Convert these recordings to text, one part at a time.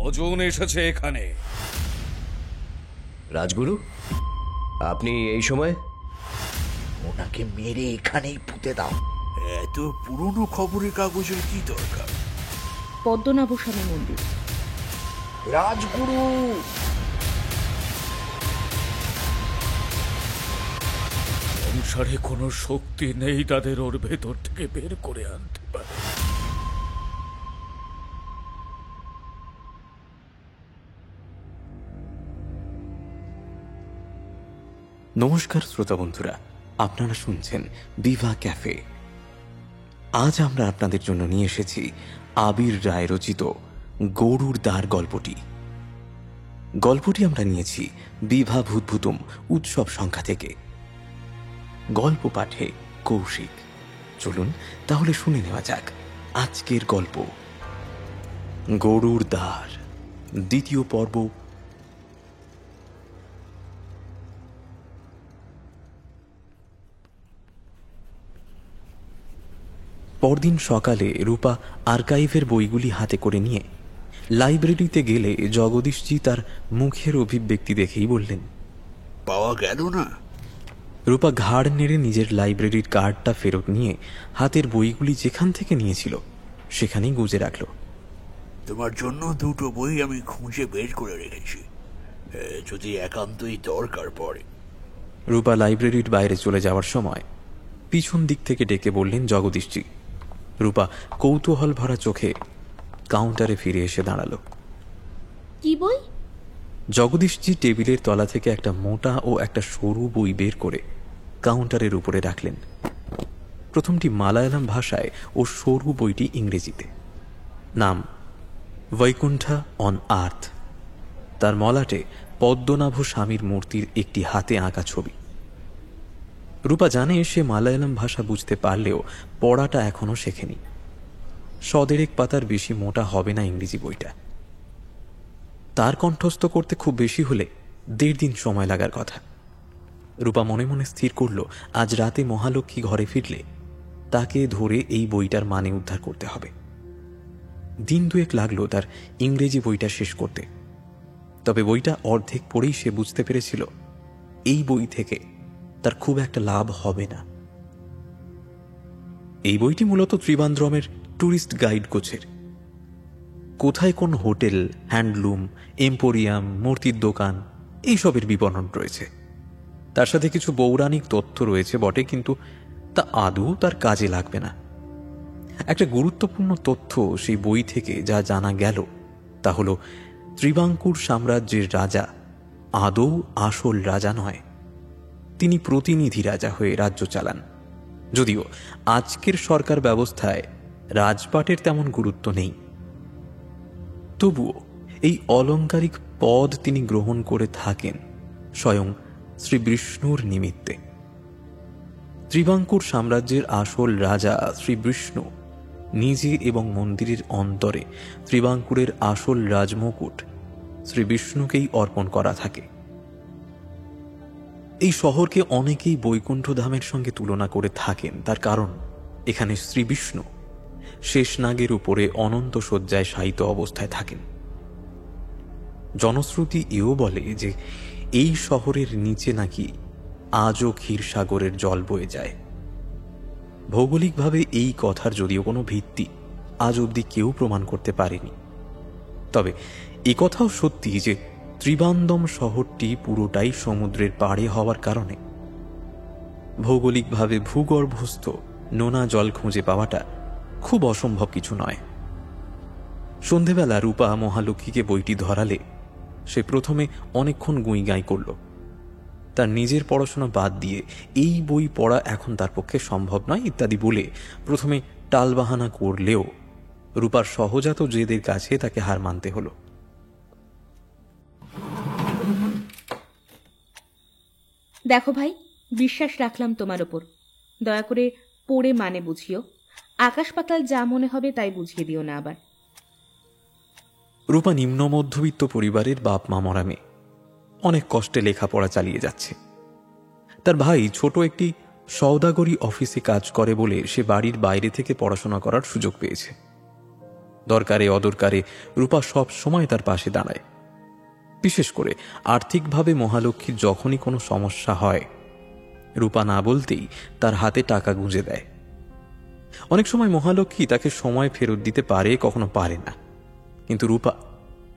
কজন এসেছে এখানে? রাজগুরু, আপনি এই সময়? ওনাকে মেরে এখানেই পুঁতে দাও। এত পুরনো খবরের কাগজের কি দরকার? পদ্মনাভ স্বামী মন্দির। রাজগুরু! সংসারে কোনো শক্তি নেই তাদের ওর ভেতর থেকে বের করে আনতে পারে। নমস্কার শ্রোতা বন্ধুরা, আপনারা শুনছেন বিভা ক্যাফে। আজ আমরা আপনাদের জন্য নিয়ে এসেছি আবির রায় রচিত গরুর দ্বার গল্পটি আমরা নিয়েছি বিভা ভূতভূতম উৎসব সংখ্যা থেকে। গল্প পাঠে কৌশিক। চলুন তাহলে শুনে নেওয়া যাক আজকের গল্প, গরুর দ্বার, দ্বিতীয় পর্ব। পরদিন সকালে রূপা আর্কাইভের বইগুলি হাতে করে নিয়ে লাইব্রেরিতে গেলে জগদীশজি তার মুখের অভিব্যক্তি দেখেই বললেন, পাওয়া গেল না? রূপা ঘাড় নেড়ে নিজের লাইব্রেরির কার্ডটা ফেরত নিয়ে হাতের বইগুলি যেখান থেকে নিয়েছিল সেখানেই গুজে রাখল। তোমার জন্য দুটো বই আমি খুঁজে বের করে রেখেছি, যদি একান্তই দরকার পড়ে। রূপা লাইব্রেরির বাইরে চলে যাওয়ার সময় পিছন দিক থেকে ডেকে বললেন জগদীশজি। রূপা কৌতূহল ভরা চোখে কাউন্টারে ফিরে এসে দাঁড়ালো। কি বই? জগদীশজি টেবিলের তলা থেকে একটা মোটা ও একটা সরু বই বের করে কাউন্টারের উপরে রাখলেন। প্রথমটি মালায়ালাম ভাষায় ও সরু বইটি ইংরেজিতে। নাম বৈকুণ্ঠা অন আর্থ। তার মলাটে পদ্মনাভ স্বামীর মূর্তির একটি হাতে আঁকা ছবি। রূপা জানে সে মালায়ালাম ভাষা বুঝতে পারলেও পড়াটা এখনো শেখেনি। 100 পাতার বেশি মোটা হবে না ইংরেজি বইটা। তার কণ্ঠস্থ করতে খুব বেশি হলে 1.5 দিন সময় লাগার কথা। রূপা মনে মনে স্থির করল আজ রাতে মহালক্ষ্মী ঘরে ফিরলে তাকে ধরে এই বইটার মানে উদ্ধার করতে হবে। 2 দিন লাগলো তার ইংরেজি বইটা শেষ করতে। তবে বইটা অর্ধেক পড়েই সে বুঝতে পেরেছিল এই বই থেকে তার খুব একটা লাভ হবে না। এই বইটি মূলত ত্রিবান্দ্রমের ট্যুরিস্ট গাইড গোছের। কোথায় কোন হোটেল, হ্যান্ডলুম, এম্পোরিয়াম, মূর্তির দোকান এইসবের বিবরণ রয়েছে। তার সাথে কিছু পৌরাণিক তথ্য রয়েছে বটে, কিন্তু তা আদৌ তার কাজে লাগবে না। একটা গুরুত্বপূর্ণ তথ্য সেই বই থেকে যা জানা গেল তা হল ত্রিবাঙ্কুর সাম্রাজ্যের রাজা আদৌ আসল রাজা নয়, তিনি প্রতিনিধি রাজা হয়ে রাজ্য চালান। যদিও আজকের সরকার ব্যবস্থায় রাজপাটের তেমন গুরুত্ব নেই, তবুও এই অলংকারিক পদ তিনি গ্রহণ করে থাকেন স্বয়ং শ্রী বিষ্ণুর নিমিত্তে। ত্রিবাঙ্কুর সাম্রাজ্যের আসল রাজা শ্রী বিষ্ণু নিজে এবং মন্দিরের অন্তরে ত্রিবাঙ্কুরের আসল রাজমুকুট শ্রী বিষ্ণুকেই অর্পণ করা থাকে। এই শহরকে অনেকেই বৈকুণ্ঠ ধামের সঙ্গে তুলনা করে থাকেন, তার কারণ এখানে শ্রী বিষ্ণু শেষনাগের উপরে অনন্ত শয্যায় শায়িত অবস্থায় থাকেন। জনশ্রুতি এও বলে যে এই শহরের নিচে নাকি আজও ক্ষীরসাগরের জল বয়ে যায়। ভৌগোলিকভাবে এই কথার যদিও কোনো ভিত্তি আজ অবধি কেউ প্রমাণ করতে পারেনি, তবে একথাও সত্যি যে ত্রিবান্দম শহরটি পুরোটাই সমুদ্রের পাড়ে হওয়ার কারণে ভৌগোলিকভাবে ভূগর্ভস্থ নোনা জল খুঁজে পাওয়াটা খুব অসম্ভব কিছু নয়। সন্ধেবেলা রূপা মহালক্ষ্মীকে বইটি ধরালে সে প্রথমে অনেকক্ষণ গুঁইগাঁই করল। তার নিজের পড়াশোনা বাদ দিয়ে এই বই পড়া এখন তার পক্ষে সম্ভব নয় ইত্যাদি বলে প্রথমে টালবাহানা করলেও রূপার সহজাত জেদের কাছে তাকে হার মানতে হলো। দেখো ভাই, বিশ্বাস রাখলাম তোমার ওপর, দয়া করে পড়ে মানে বুঝিও। আকাশ পাতাল যা মনে হবে তাই বুঝিয়ে দিও না আবার। রূপা নিম্ন মধ্যবিত্ত পরিবারের বাপ মা মরা মেয়ে, অনেক কষ্টে লেখাপড়া চালিয়ে যাচ্ছে। তার ভাই ছোট একটি সওদাগরি অফিসে কাজ করে বলে সে বাড়ির বাইরে থেকে পড়াশোনা করার সুযোগ পেয়েছে। দরকারে অদরকারে রূপা সব সময় তার পাশে দাঁড়ায়। বিশেষ করে আর্থিকভাবে মহালক্ষ্মীর যখনই কোনো সমস্যা হয়, রূপা না বলতেই তার হাতে টাকা গুঁজে দেয়। অনেক সময় মহালক্ষ্মী তাকে সময় ফেরত দিতে পারে, কখনো পারে না, কিন্তু রূপা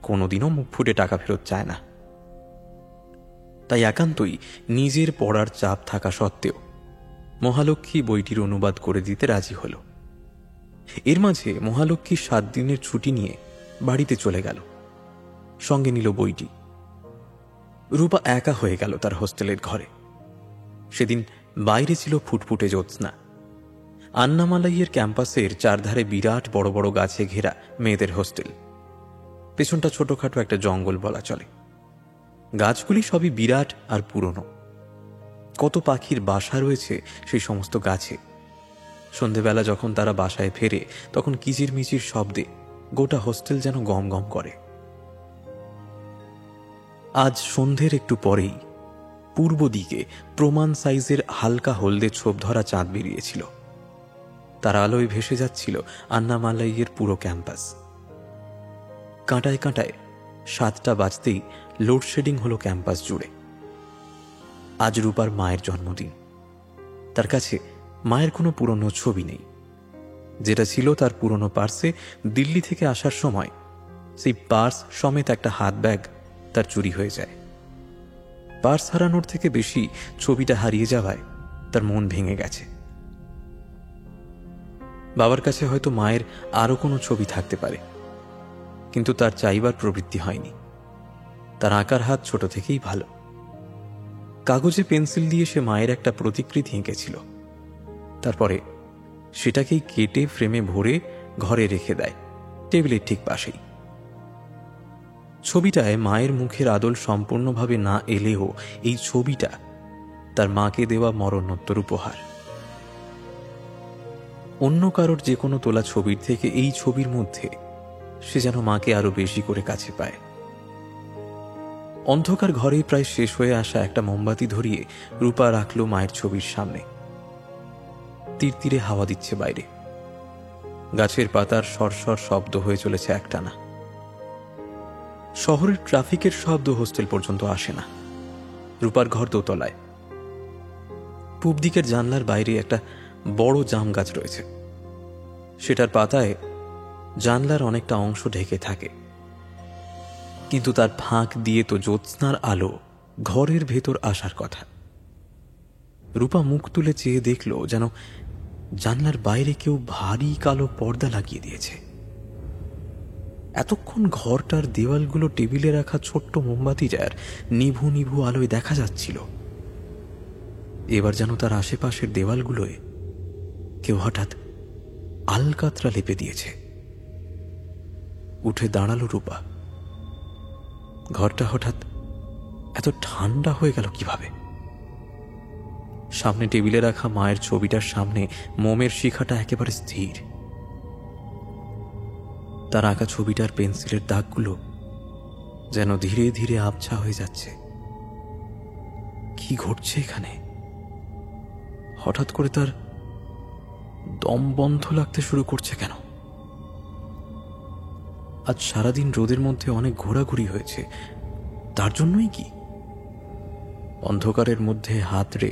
কোনোদিনও মুখ ফুটে টাকা ফেরত চায় না। তাই একান্তই নিজের পড়ার চাপ থাকা সত্ত্বেও মহালক্ষ্মী বইটির অনুবাদ করে দিতে রাজি হল। এর মাঝে মহালক্ষ্মী 7 দিনের ছুটি নিয়ে বাড়িতে চলে গেল, সঙ্গে নিল বইটি। রূপা একা হয়ে গেল তার হোস্টেলের ঘরে। সেদিন বাইরে ছিল ফুটফুটে জ্যোৎস্না। আন্নামালাইয়ের ক্যাম্পাসের চারধারে বিরাট বড় বড় গাছে ঘেরা মেয়েদের হোস্টেল। পেছনটা ছোটখাটো একটা জঙ্গল বলা চলে। গাছগুলি সবই বিরাট আর পুরনো। কত পাখির বাসা রয়েছে সেই সমস্ত গাছে। সন্ধেবেলা যখন তারা বাসায় ফেরে, তখন কিচিরমিচির শব্দে গোটা হোস্টেল যেন গম গম করে। আজ সন্ধ্যের একটু পরেই পূর্ব দিকে প্রমাণ সাইজের হালকা হলদে ছোপ ধরা চাঁদ বেরিয়েছিল। তার আলোয় ভেসে যাচ্ছিল আন্নামালাইয়ের পুরো ক্যাম্পাস। কাঁটায় কাঁটায় 7টা বাজতেই লোডশেডিং হলো ক্যাম্পাস জুড়ে। আজ রূপার মায়ের জন্মদিন। তার কাছে মায়ের কোনো পুরনো ছবি নেই। যেটা ছিল তার পুরনো পার্সে দিল্লি থেকে আসার সময়, সেই পার্স সমেত একটা হাত ব্যাগ তার চুরি হয়ে যায়। পার্স হারানোর থেকে বেশি ছবিটা হারিয়ে যাওয়ায় তার মন ভেঙে গেছে। বাবার কাছে হয়তো মায়ের আরো কোনো ছবি থাকতে পারে, কিন্তু তার চাইবার প্রবৃত্তি হয়নি। তার আঁকার হাত ছোট থেকেই ভালো। কাগজে পেন্সিল দিয়ে সে মায়ের একটা প্রতিকৃতি এঁকেছিল। তারপরে সেটাকেই কেটে ফ্রেমে ভরে ঘরে রেখে দেয়, টেবিলের ঠিক পাশেই। ছবিটায় মায়ের মুখের আদল সম্পূর্ণভাবে না এলেও এই ছবিটা তার মাকে দেওয়া মরণোত্তর উপহার। অন্য কারোর যে কোনো তোলা ছবির থেকে এই ছবির মধ্যে সে যেন মাকে আরো বেশি করে কাছে পায়। অন্ধকার ঘরে প্রায় শেষ হয়ে আসা একটা মোমবাতি ধরিয়ে রূপা রাখল মায়ের ছবির সামনে। তীরে হাওয়া দিচ্ছে বাইরে। গাছের পাতার সরসর শব্দ হয়ে চলেছে একটানা। শহরের ট্রাফিকের শব্দ হোস্টেল পর্যন্ত আসে না। রূপার ঘর দোতলায়। পূব দিকের জানলার বাইরে একটা বড় জাম গাছ রয়েছে। সেটার পাতায় জানলার অনেকটা অংশ ঢেকে থাকে, কিন্তু তার ফাঁক দিয়ে তো জ্যোৎস্নার আলো ঘরের ভেতর আসার কথা। রূপা মুখ তুলে চেয়ে দেখল যেন জানলার বাইরে কেউ ভারী কালো পর্দা লাগিয়ে দিয়েছে। এতক্ষণ ঘরটার দেওয়ালগুলো টেবিলে রাখা ছোট্ট মোমবাতিটার নিভু নিভু আলোয় দেখা যাচ্ছিল। এবার যেন তার আশেপাশের দেওয়ালগুলোয় কেউ হঠাৎ আলকাতরা লেপে দিয়েছে। উঠে দাঁড়ালো রূপা। ঘরটা হঠাৎ এত ঠান্ডা হয়ে গেল কিভাবে? সামনে টেবিলে রাখা মায়ের ছবিটার সামনে মোমের শিখাটা একেবারে স্থির। তার আঁকা ছবিটার পেন্সিলের দাগগুলো যেন ধীরে ধীরে আবছা হয়ে যাচ্ছে। কি ঘটছে এখানে? হঠাৎ করে তার দম বন্ধ লাগতে শুরু করছে কেন? আজ সারাদিন রোদের মধ্যে অনেক ঘোরাঘুরি হয়েছে, তার জন্যই কি? অন্ধকারের মধ্যে হাত রে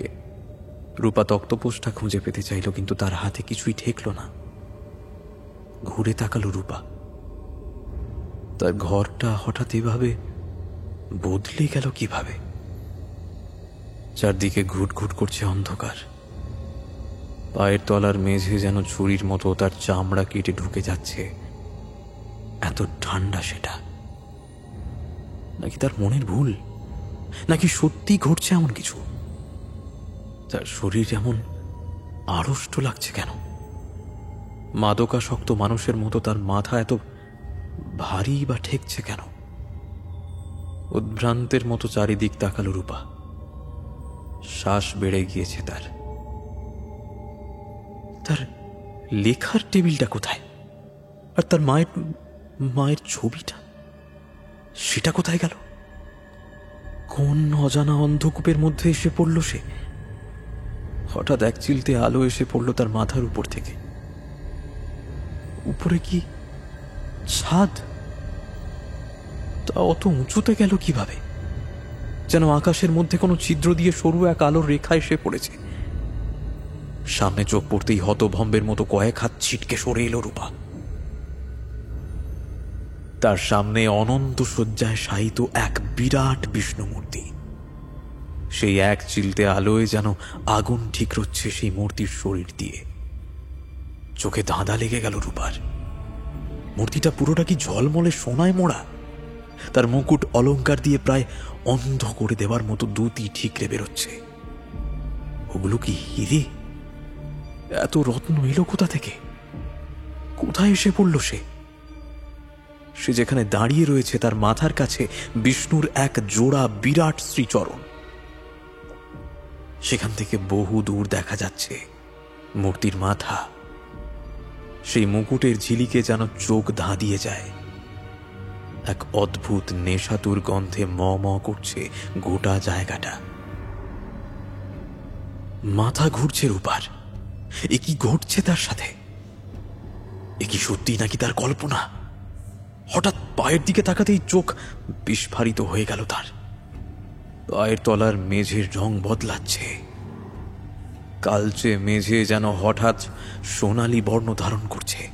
রূপা তক্তপোষটা খুঁজে পেতে চাইল, কিন্তু তার হাতে কিছুই ঠেকল না। ঘুরে তাকালো রূপা। তার ঘরটা হঠাৎ এভাবে বদলে গেল কিভাবে? চারদিকে ঘুটঘুট করছে অন্ধকার। পায়ের তলার মেঝে যেন ছুরির মতো তার চামড়া কেটে ঢুকে যাচ্ছে। এত ঠান্ডা সেটা। নাকি তার মনের ভুল? নাকি সত্যি ঘটছে এমন কিছু? তার শরীর এমন আড়ষ্ট লাগছে কেন? মাদকাসক্ত মানুষের মতো তার মাথা এত ভারী বা ঠেকছে কেন? উদ্ভ্রান্তের মতো চারিদিক তাকালো রূপা। শ্বাস বেড়ে গিয়েছে তার। তার লেখার টেবিলটা কোথায়? আর তার মায়ের ছবিটা, সেটা কোথায় গেল? কোন অজানা অন্ধকূপের মধ্যে এসে পড়ল সে? হঠাৎ এক চিলতে আলো এসে পড়ল তার মাথার উপর থেকে। উপরে কি ছাদ, তা অত উঁচুতে গেল কিভাবে? যেন আকাশের মধ্যে কোনো ছিদ্র দিয়ে সরু এক আলোর রেখা এসে পড়েছে। সামনে চোখ পড়তেই হতভম্বের মতো কয়েক হাত ছিটকে সরে এলো রূপা। তার সামনে অনন্ত শয্যায় শায়িত এক বিরাট বিষ্ণু মূর্তি। সেই এক চিলতে আলোয় যেন আগুন ঠিকরোচ্ছে সেই মূর্তির শরীর দিয়ে। চোখে ধাঁধা লেগে গেল রূপার। মূর্তিটা পুরোটা কি ঝলমলে সোনায় মোড়া? তার মুকুট অলংকার দিয়ে প্রায় অন্ধ করে দেওয়ার মতো দুটি ঠিকরে বেরোচ্ছে। ওগুলো কি হিরে? এত রত্ন এলো কোথা থেকে? কোথায় এসে পড়ল সে? সে যেখানে দাঁড়িয়ে রয়েছে তার মাথার কাছে বিষ্ণুর এক জোড়া বিরাট শ্রীচরণ। সেখান থেকে বহু দূর দেখা যাচ্ছে মূর্তির মাথা। সেই মুকুটের ঝিলিকে যেন চোখ ধাঁধিয়ে যায়। এক অদ্ভুত নেশাতুর গন্ধে ম ম করছে গোটা জায়গাটা। মাথা ঘুরছে রূপার। এ কি ঘটছে তার সাথে? এ কি সত্যি নাকি তার কল্পনা? হঠাৎ পায়ের দিকে তাকাতেই চোখ বিস্ফারিত হয়ে গেল তার। পায়ের তলার মেঝের রং বদলাচ্ছে। কালচে মেঝে যেন হঠাৎ সোনালী বর্ণ ধারণ করছে।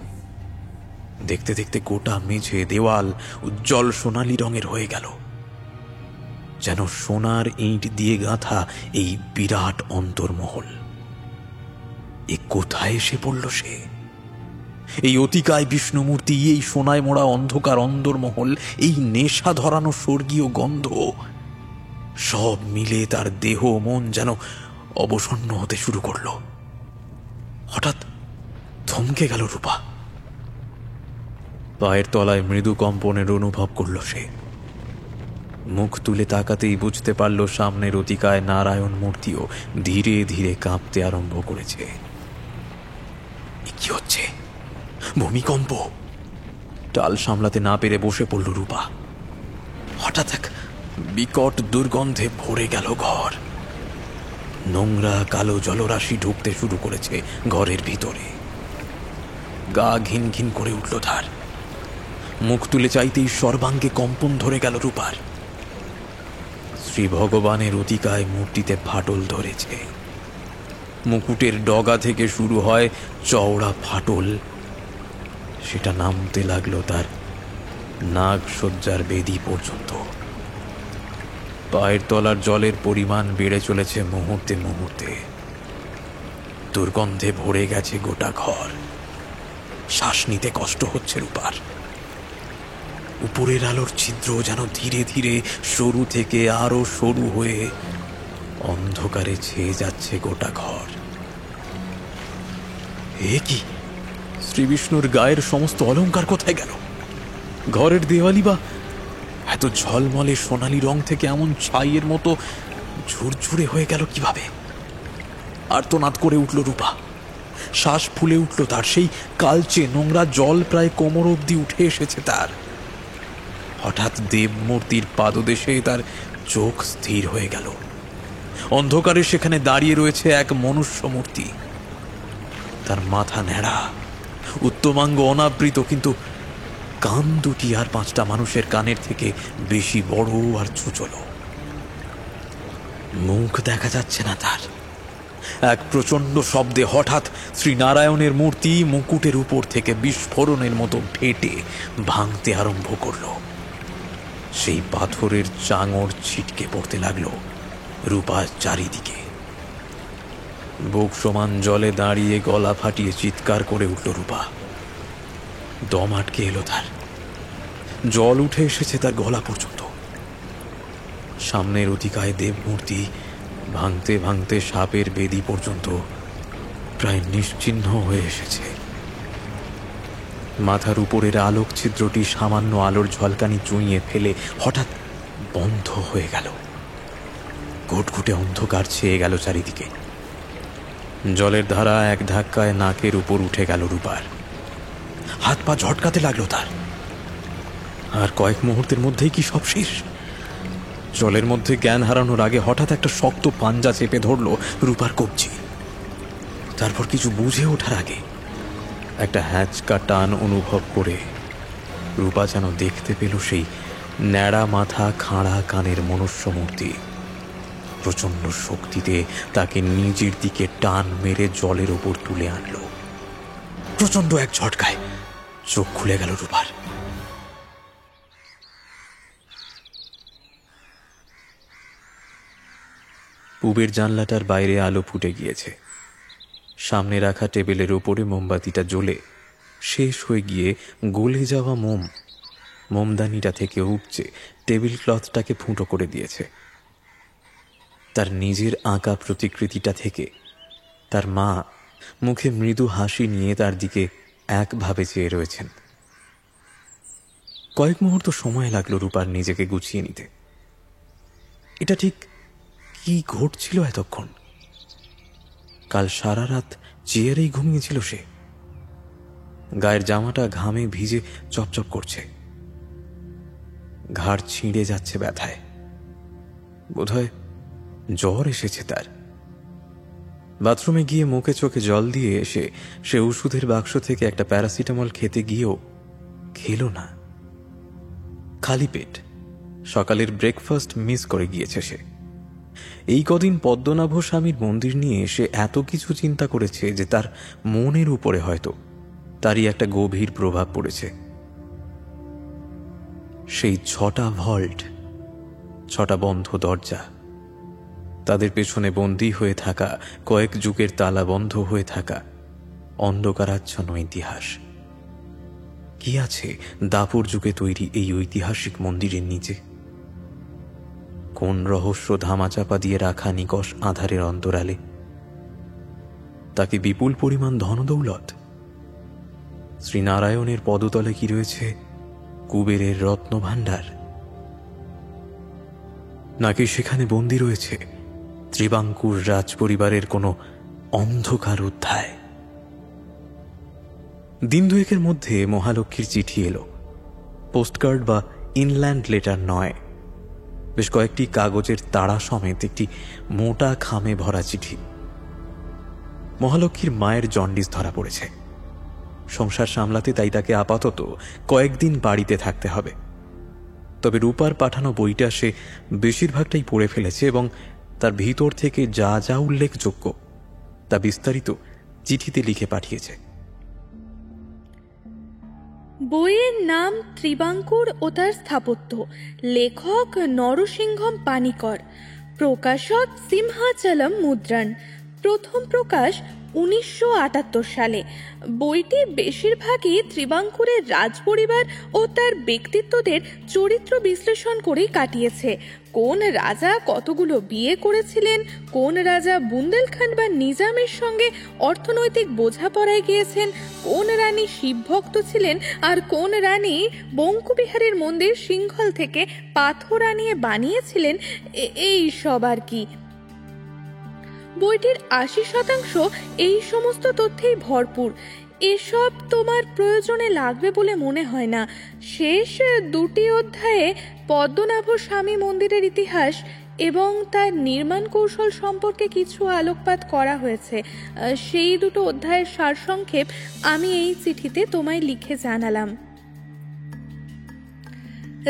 দেখতে দেখতে গোটা মেঝে দেওয়াল উজ্জ্বল সোনালী রঙের হয়ে গেল। যেন সোনার ইঁট দিয়ে গাঁথা এই বিরাট অন্তর্মহল। এ কোথায় এসে পড়ল সে? এই অতিকায় বিষ্ণুমূর্তি, এই সোনায় মোড়া অন্ধকার অন্দরমহল, এই নেশা ধরানো স্বর্গীয় গন্ধ, সব মিলে তার দেহ মন যেন অবসন্ন হতে শুরু করল। হঠাৎ থমকে গেল রূপা। পায়ের তলায় মৃদু কম্পনের অনুভব করল সে। মুখ তুলে তাকাতেই বুঝতে পারল সামনের অতিকায় নারায়ণ মূর্তিও ধীরে ধীরে কাঁপতে আরম্ভ করেছে। কি হচ্ছে? ভূমিকম্প? টাল সামলাতে না পেরে বসে পড়ল রূপা। হঠাৎ এক বিকট দুর্গন্ধে ভরে গেল ঘর। নোংরা কালো জলরাশি ঢুকতে শুরু করেছে ঘরের ভিতরে। গা ঘিন ঘিন করে উঠল তার। মুখ তুলে চাইতেই সর্বাঙ্গে কম্পন ধরে গেল রূপার। শ্রী ভগবানের অতিকায় মূর্তিতে ফাটল ধরেছে। মুকুটের ডগা থেকে শুরু হয় চওড়া ফাটল। সেটা নামতে লাগলো তার নাগ সজ্জার বেদি পর্যন্ত। পায়ের তলার জলের পরিমাণ বেড়ে চলেছে মুহূর্তে মুহূর্তে। দুর্গন্ধে ভরে গেছে গোটা ঘর। শ্বাস নিতে কষ্ট হচ্ছে রূপার। উপরের আলোর ছিদ্র যেন ধীরে ধীরে সরু থেকে আরো সরু হয়ে অন্ধকারে ছেয়ে যাচ্ছে গোটা ঘর। এ কি? শ্রীবিষ্ণুর গায়ের সমস্ত অলংকার কোথায় গেল? ঘরের দেওয়ালি বা এত ঝলমলে সোনালী রং থেকে এমন ছাইয়ের মতো ঝুরঝুরে হয়ে গেল কিভাবে? আর্তনাদ করে উঠল রূপা। শ্বাস ফুলে উঠল তার। সেই কালচে নোংরা জল প্রায় কোমর অবধি উঠে এসেছে তার। হঠাৎ দেব মূর্তির পাদদেশে তার চোখ স্থির হয়ে গেল। অন্ধকারে সেখানে দাঁড়িয়ে রয়েছে এক মনুষ্য মূর্তি। তার মাথা ন্যাড়া, উত্তমাঙ্গ অনাবৃত, কিন্তু কান দুটি আর 5টা মানুষের কানের থেকে বেশি বড় আর ছুচলো। মুখ দেখা যাচ্ছে না তার। এক প্রচন্ড শব্দে হঠাৎ শ্রীনারায়ণের মূর্তি মুকুটের উপর থেকে বিস্ফোরণের মতো ফেটে ভাঙতে আরম্ভ করল। সেই পাথরের চাঙড় ছিটকে পড়তে লাগলো রূপার চারিদিকে। বুক সমান জলে দাঁড়িয়ে গলা ফাটিয়ে চিৎকার করে উঠল রূপা। দম আটকে এলো তার। জল উঠে এসেছে তার গলা পর্যন্ত। সামনের অতিকায় দেবমূর্তি ভাঙতে ভাঙতে সাপের বেদি পর্যন্ত প্রায় নিশ্চিহ্ন হয়ে এসেছে। মাথার উপরের আলোক ছিদ্রটি সামান্য আলোর ঝলকানি চুঁইয়ে ফেলে হঠাৎ বন্ধ হয়ে গেল। ঘুটঘুটে অন্ধকার ছেয়ে গেল চারিদিকে। জলের ধারা এক ধাক্কায় নাকের উপর উঠে গেল রূপার। হাত পা ঝটকাতে লাগলো তার। আর কয়েক মুহূর্তের মধ্যেই কি সব শেষ? জলের মধ্যে জ্ঞান হারানোর আগে হঠাৎ একটা শক্ত পাঞ্জা চেপে ধরল রূপার কবজি। তারপর কিছু বুঝে ওঠার আগে একটা হ্যাঁচকা টান অনুভব করে রূপা যেন দেখতে পেল সেই ন্যাড়া মাথা খাঁড়া কানের মনুষ্য মূর্তি। প্রচণ্ড শক্তিতে তাকে নিজের দিকে টান মেরে জলের ওপর তুলে আনল। প্রচণ্ড এক ঝটকায় চোখ খুলে গেল রূপার। পুবের জানলাটার বাইরে আলো ফুটে গিয়েছে। সামনে রাখা টেবিলের উপরে মোমবাতিটা জ্বলে শেষ হয়ে গিয়ে গলে যাওয়া মোমদানিটা থেকে উপচে টেবিল ক্লথটাকে ফুটো করে দিয়েছে। তার নিজের আঁকা প্রতিকৃতিটা থেকে তার মা মুখে মৃদু হাসি নিয়ে তার দিকে একভাবে চেয়ে রয়েছেন। কয়েক মুহূর্ত সময় লাগলো রূপার নিজেকে গুছিয়ে নিতে। এটা ঠিক কি ঘটছিল এতক্ষণ? কাল সারা রাত চেয়ারেই ঘুমিয়েছিল সে। গায়ের জামাটা ঘামে ভিজে চপচপ করছে, ঘাড় ছিঁড়ে যাচ্ছে ব্যথায়। বোধহয় জ্বর এসেছে তার। বাথরুমে গিয়ে মুখে চোখে জল দিয়ে এসে সে ওষুধের বাক্স থেকে একটা প্যারাসিটামল খেতে গিয়েও খেল না। খালি পেট সকালের ব্রেকফাস্ট মিস করে গিয়েছে সে। এই কদিন পদ্মনাভ স্বামীর মন্দির নিয়ে সে এত কিছু চিন্তা করেছে যে তার মনের উপরে হয়তো তারই একটা গভীর প্রভাব পড়েছে। সেই 6টা ভল্ট, 6টা বন্ধ দরজা, তাদের পেছনে বন্দী হয়ে থাকা কয়েক যুগের তালা বন্ধ হয়ে থাকা অন্ধকারাচ্ছন্ন ইতিহাস। কি আছে দাপর যুগে তৈরি এই ঐতিহাসিক মন্দিরের নিচে? কোন রহস্য ধামাচাপা দিয়ে রাখা নিকষ আধারের অন্তরালে? তাকে বিপুল পরিমাণ ধনদৌলত? শ্রীনারায়ণের পদতলে কি রয়েছে কুবেরের রত্নভাণ্ডার? নাকি সেখানে বন্দী রয়েছে ত্রিবাঙ্কুর রাজপরিবারের কোনো অন্ধকার অধ্যায়? দিন দুয়েকের মধ্যে মহালক্ষ্মীর চিঠি এলো। পোস্টকার্ড বা ইনল্যান্ড লেটার নয়, বেশ কয়েকটি কাগজের তাড়া সমেত একটি মোটা খামে ভরা চিঠি। মহালক্ষ্মীর মায়ের জন্ডিস ধরা পড়েছে। সংসার সামলাতে তাই তাকে আপাতত কয়েকদিন বাড়িতে থাকতে হবে। তবে রূপার পাঠানো বইটা সে বেশিরভাগটাই পড়ে ফেলেছে এবং তার ভিতর থেকে যা যা উল্লেখযোগ্য তা বিস্তারিত চিঠিতে লিখে পাঠিয়েছে। বইয়ের নাম ত্রিবাঙ্কুর ও তার স্থাপত্য, লেখক নরসিংহম পানিকর, প্রকাশক সিংহাচলম মুদ্রণ, প্রথম প্রকাশ 1978 সালে। বইটির বেশিরভাগই ত্রিবাঙ্কুরের রাজপরিবার ও তার ব্যক্তিত্বদের চরিত্র বিশ্লেষণ করেই কাটিয়েছে। কোন রাজা কতগুলো বিয়ে করেছিলেন, কোন রাজা বুন্দেলখণ্ড বা নিজামের সঙ্গে অর্থনৈতিক বোঝাপড়ায় গিয়েছেন, কোন রানী শিবভক্ত ছিলেন আর কোন রানী বঙ্কুবিহারের মন্দির সিংহল থেকে পাথর আনিয়ে বানিয়েছিলেন, এই সব আর কি। বইটির 80% এই সমস্ত তথ্যেই ভরপুর। এসব তোমার প্রয়োজনে লাগবে বলে মনে হয় না। শেষ 2টি অধ্যায়ে পদ্মনাভ স্বামী মন্দিরের ইতিহাস এবং তার নির্মাণ কৌশল সম্পর্কে কিছু আলোকপাত করা হয়েছে। সেই 2টো অধ্যায়ের সারসংক্ষেপ আমি এই চিঠিতে তোমায় লিখে জানালাম।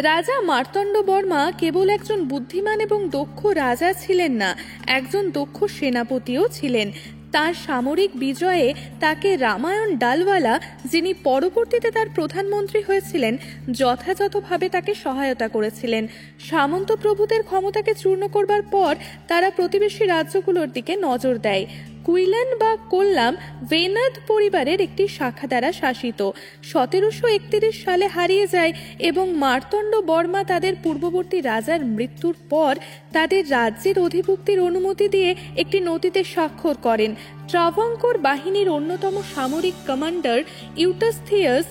রাজা মার্তণ্ড বর্মা কেবল একজন বুদ্ধিমান এবং দক্ষ রাজা ছিলেন না, একজন দক্ষ সেনাপতিও ছিলেন। তার সামরিক বিজয়ে তাকে রামায়ণ ডালওয়ালা, যিনি পরবর্তীতে তার প্রধানমন্ত্রী হয়েছিলেন, যথাযথভাবে তাকে সহায়তা করেছিলেন। সামন্ত প্রভুদের ক্ষমতাকে চূর্ণ করবার পর তারা প্রতিবেশী রাজ্যগুলোর দিকে নজর দেয়। কুইল্যান বা কোল্লাম ভেনাদ পরিবারের একটি শাখা দ্বারা শাসিত। 1731 সালে হারিয়ে যায় এবং মার্তণ্ড বর্মা তাদের পূর্ববর্তী রাজার মৃত্যুর পর তাদের রাজ্যের অধিভুক্তির অনুমতি দিয়ে একটি নথিতে স্বাক্ষর করেন। ট্রাভাঙ্কোর বাহিনীর অন্যতম সামরিক কমান্ডার ইউটাস্থিয়াস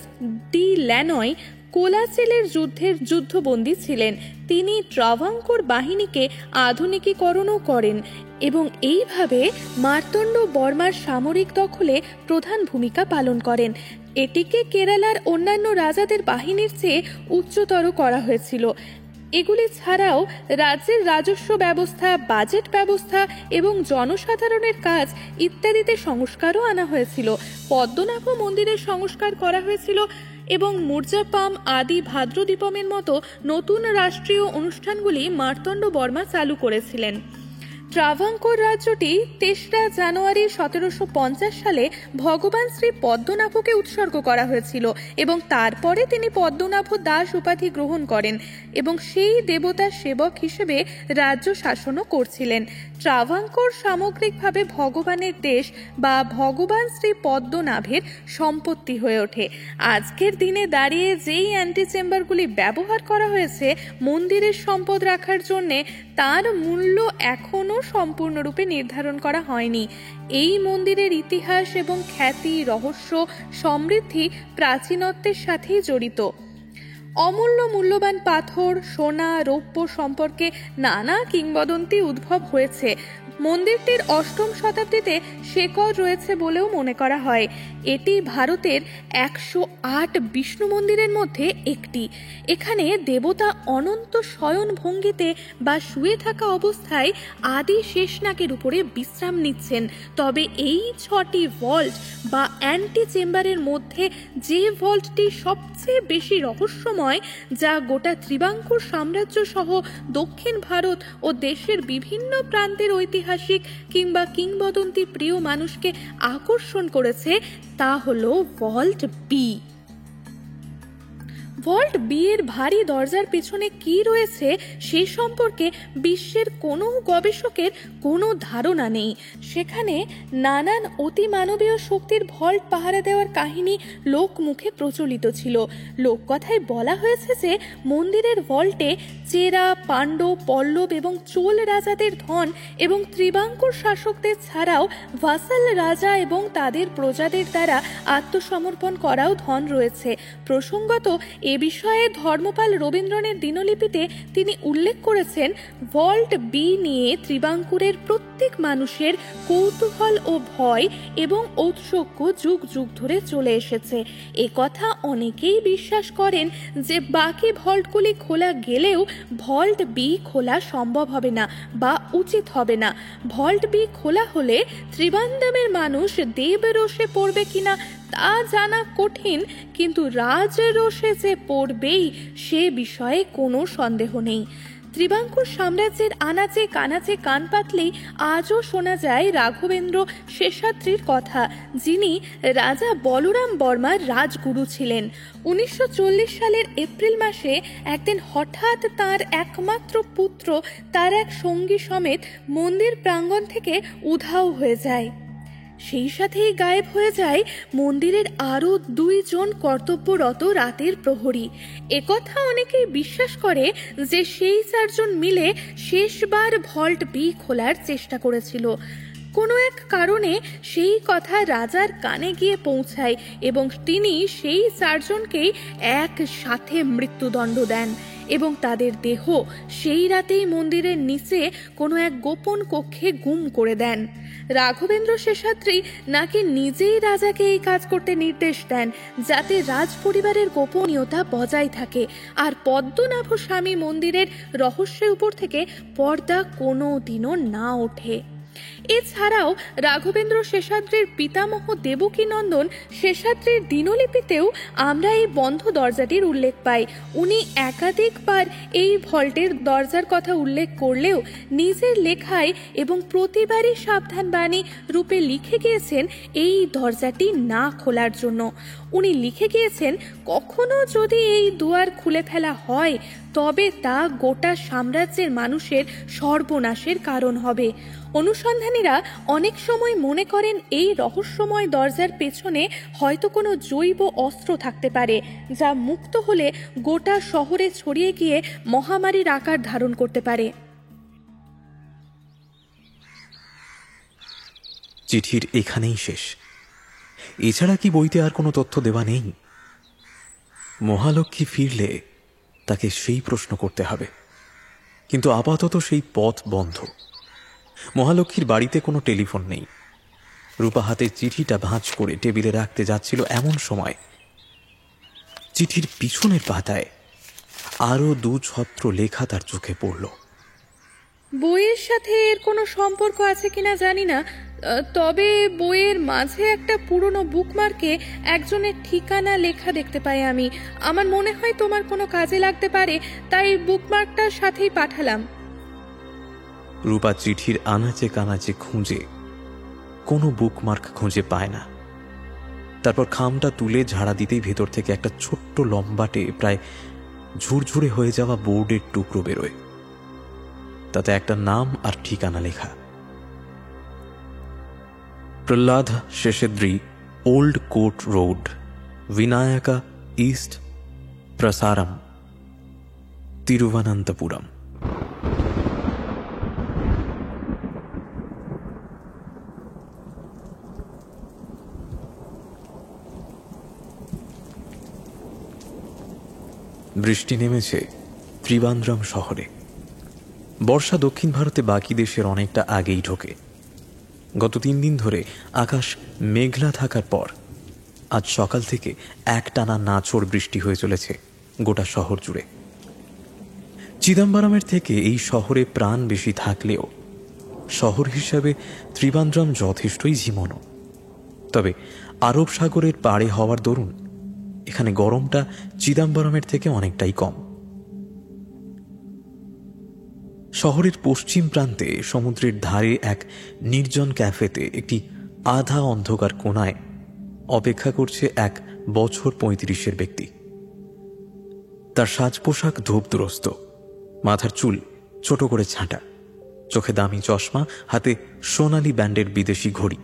ডি ল্যানয় কোলাচেলের যুদ্ধের যুদ্ধবন্দী ছিলেন। তিনি ট্রাভাঙ্কোর বাহিনীকে আধুনিকীকরণও করেন এবং এইভাবে মার্তণ্ড বর্মার সামরিক দখলে প্রধান ভূমিকা পালন করেন। এটিকে কেরালার অন্যান্য রাজাদের বাহিনীর চেয়ে উচ্চতর করা হয়েছিল। এগুলি ছাড়াও রাজ্যের রাজস্ব ব্যবস্থা, বাজেট ব্যবস্থা এবং জনসাধারণের কাজ ইত্যাদিতে সংস্কারও আনা হয়েছিল। পদ্মনাভ মন্দিরের সংস্কার করা হয়েছিল এবং মুর্জাপাম আদি ভাদ্রদীপমের মতো নতুন রাষ্ট্রীয় অনুষ্ঠানগুলি মার্তণ্ড বর্মা চালু করেছিলেন। ট্রাভাঙ্কোর রাজ্যটি ৩রা জানুয়ারি ১৭৫০ সালে ভগবান শ্রী পদ্মনাভকে উৎসর্গ করা হয়েছিল এবং তারপরে তিনি পদ্মনাভ দাস উপাধি গ্রহণ করেন এবং সেই দেবতার সেবক হিসেবে রাজ্য শাসনও করছিলেন। ট্রাভাঙ্কোর সামগ্রিকভাবে ভগবানের দেশ বা ভগবান শ্রী পদ্মনাভের সম্পত্তি হয়ে ওঠে। আজকের দিনে দাঁড়িয়ে যেই অ্যান্টি চেম্বারগুলি ব্যবহার করা হয়েছে মন্দিরের সম্পদ রাখার জন্যে, তার মূল্য এখনও সম্পূর্ণরূপে নির্ধারণ করা হয়নি। এই মন্দিরের ইতিহাস এবং খ্যাতি, রহস্য, সমৃদ্ধি প্রাচীনত্বের সাথেই জড়িত। অমূল্য মূল্যবান পাথর, সোনা, রৌপ্য সম্পর্কে নানা কিংবদন্তি উদ্ভব হয়েছে। মন্দিরটির ৮ম শতাব্দীতে শেকড় রয়েছে বলেও মনে করা হয়। এটি ভারতের ১০৮ বিষ্ণু মন্দিরের মধ্যে একটি। এখানে দেবতা অনন্ত শয়ন ভঙ্গিতে বা শুয়ে থাকা অবস্থায় আদি শেষনাগের উপরে বিশ্রাম নিচ্ছেন। তবে এই ৬টি ভল্ট বা অ্যান্টি চেম্বারের মধ্যে যে ভল্টটি সবচেয়ে বেশি রহস্যময়, যা গোটা ত্রিবাঙ্কুর সাম্রাজ্য সহ দক্ষিণ ভারত ও দেশের বিভিন্ন প্রান্তের ঐতিহাসিক কিংবা কিংবদন্তি প্রিয় মানুষকে আকর্ষণ করেছে, তা হলো ভল্ট বি। ভল্ট বি এর ভারী দরজার পেছনে কি রয়েছে সে সম্পর্কে বিশ্বের কোনো গবেষকের কোনো ধারণা নেই। সেখানে নানান অতিমানবীয় শক্তির ভল্ট পাহারা দেওয়ার কাহিনী লোকমুখে প্রচলিত ছিল। লোককথায় বলা হয়েছে যে মন্দিরের ভল্টে চেরা, পাণ্ডব, পল্লব এবং চোল রাজাদের ধন এবং ত্রিবাঙ্কুর শাসকদের ছাড়াও ভাসাল রাজা এবং তাদের প্রজাদের দ্বারা আত্মসমর্পণ করাও ধন রয়েছে। প্রসঙ্গত এ বিষয়ে ধর্মপাল রবীন্দ্রনের দিনলিপিতে তিনি উল্লেখ করেছেন, ভল্ট বি নিয়ে ত্রিবাঙ্কুরের প্রত্যেক মানুষের কৌতূহল ও ভয় এবং ঔৎসুক্য যুগ যুগ ধরে চলে এসেছে। একথা অনেকেই বিশ্বাস করেন যে বাকি ভল্টগুলি খোলা গেলেও ভল্ট বি খোলা সম্ভব হবে না বা উচিত হবে না। ভল্ট বি খোলা হলে ত্রিবান্দামের মানুষ দেবরোষে পড়বে কিনা তা জানা কঠিন, কিন্তু রাজরোষে যে পড়বেই সে বিষয়ে কোনো সন্দেহ নেই। ত্রিবাঙ্কুর সাম্রাজ্যের আনাচে কানাচে কান পাতলেই আজও শোনা যায় রাঘবেন্দ্র শেষাদ্রির কথা, যিনি রাজা বলরাম বর্মার রাজগুরু ছিলেন। ১৯৪০ সালের এপ্রিল মাসে একদিন হঠাৎ তার একমাত্র পুত্র তার এক সঙ্গী সমেত মন্দির প্রাঙ্গণ থেকে উধাও হয়ে যায়। সেই সাথেই গায়েব হয়ে যায় মন্দিরের আরও ২ জন কর্তব্যরত রাতের প্রহরী। একথা অনেকেই বিশ্বাস করে যে সেই ৪ জন মিলে শেষবার ভল্ট বি খোলার চেষ্টা করেছিল। কোনো এক কারণে সেই কথা রাজার কানে গিয়ে পৌঁছায় এবং তিনি সেই ৪ জনকেই একসাথে মৃত্যুদণ্ড দেন এবং তাদের দেহ সেই রাতেই মন্দিরের নিচে কোনো এক গোপন কক্ষে গুম করে দেন। রাঘবেন্দ্র শেষাদ্রি নাকি নিজেই রাজাকে এই কাজ করতে নির্দেশ দেন, যাতে রাজ পরিবারের গোপনীয়তা বজায় থাকে আর পদ্মনাভ স্বামী মন্দিরের রহস্যের উপর থেকে পর্দা কোনো দিনও না ওঠে। এছাড়াও রাঘবেন্দ্র শেষাদ্রির পিতামহ দেবকীনন্দন শেষাদ্রির দিনলিপিতেও আমরা এই বন্ধ দরজাটির উল্লেখ পাই। উনি একাধিকবার এই ভল্টের দরজার কথা উল্লেখ করলেও নিজের লেখায় এবং প্রতিবারই সাবধানবাণী রূপে লিখে গিয়েছেন এই দরজাটি না খোলার জন্য। উনি লিখে গিয়েছেন, কখনো যদি এই দুয়ার খুলে ফেলা হয় তবে তা গোটা সাম্রাজ্যের মানুষের সর্বনাশের কারণ হবে। অনুসন্ধানীরা অনেক সময় মনে করেন এই রহস্যময় দরজার পেছনে হয়তো কোনো জৈব অস্ত্র থাকতে পারে, যা মুক্ত হলে গোটা শহরে ছড়িয়ে গিয়ে মহামারীর আকার ধারণ করতে পারে। চিঠির এখানেই শেষ। এছাড়া কি বইতে আর কোনো তথ্য দেওয়া নেই? মহালক্ষ্মী ফিরলে তাকে সেই প্রশ্ন করতে হবে, কিন্তু আপাতত সেই পথ বন্ধ। মহালক্ষ্মীর বাড়িতে কোনো টেলিফোন নেই। রূপা হাতে চিঠিটা ভাঁজ করে টেবিলে রাখতে যাচ্ছিল, এমন সময় চিঠির পিছনের পাতায় আরো 2 ছত্র লেখা তার চোখে পড়ল। বইয়ের সাথে এর কোনো সম্পর্ক আছে কিনা জানি না, তবে বইয়ের মাঝে একটা পুরনো বুকমার্কে একজনের ঠিকানা লেখা দেখতে পাই আমি। আমার মনে হয় তোমার কোনো কাজে লাগতে পারে, তাই বুকমার্কটার সাথেই পাঠালাম। রূপা চিঠির আনাচে কানাচে খুঁজে কোনো বুকমার্ক খুঁজে পায় না। তারপর খামটা তুলে ঝাড়া দিতেই ভেতর থেকে একটা ছোট্ট লম্বাটে প্রায় ঝুরঝুরে হয়ে যাওয়া বোর্ডের টুকরো বেরোয়। তাতে একটা নাম আর ঠিকানা লেখা, Prahlad Seshadri, old court road, Vinayaka east, Prasaram, Thiruvananthapuram. বৃষ্টি নেমেছে ত্রিবান্দ্রম শহরে। বর্ষা দক্ষিণ ভারতে বাকি দেশের অনেকটা আগেই ঢোকে। গত 3 দিন ধরে আকাশ মেঘলা থাকার পর আজ সকাল থেকে একটানা নাছোড় বৃষ্টি হয়ে চলেছে গোটা শহর জুড়ে। চিদম্বরমের থেকে এই শহরে প্রাণ বেশি থাকলেও শহর হিসাবে ত্রিবান্দ্রম যথেষ্টই ঝিমনো। তবে আরব সাগরের পাড়ে হওয়ার দরুন এখানে গরমটা চিদম্বরমের থেকে অনেকটাই কম। শহরের পশ্চিম প্রান্তে সমুদ্রের ধারে এক নির্জন ক্যাফেতে একটি আধা অন্ধকার কোণায় অপেক্ষা করছে এক বছর 35-এর ব্যক্তি। তার সাজ পোশাক ধূপদুরস্ত, মাথার চুল ছোট করে ছাঁটা, চোখে দামি চশমা, হাতে সোনালি ব্যান্ডের বিদেশি ঘড়ি।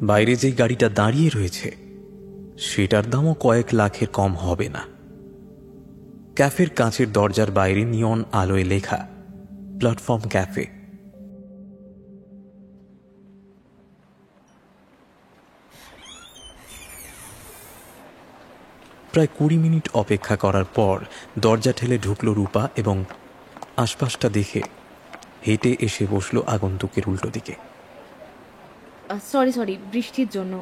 বাইরে যেই গাড়িটা দাঁড়িয়ে রয়েছে সেটার দামও কয়েক লাখের কম হবে না। ক্যাফের কাঁচের দরজার বাইরে নিয়ন আলোয় লেখা প্ল্যাটফর্ম ক্যাফে। প্রায় 20 মিনিট অপেক্ষা করার পর দরজা ঠেলে ঢুকল রূপা এবং আশপাশটা দেখে হেঁটে এসে বসল আগন্তুকের উল্টো দিকে। সরি, বৃষ্টির জন্য।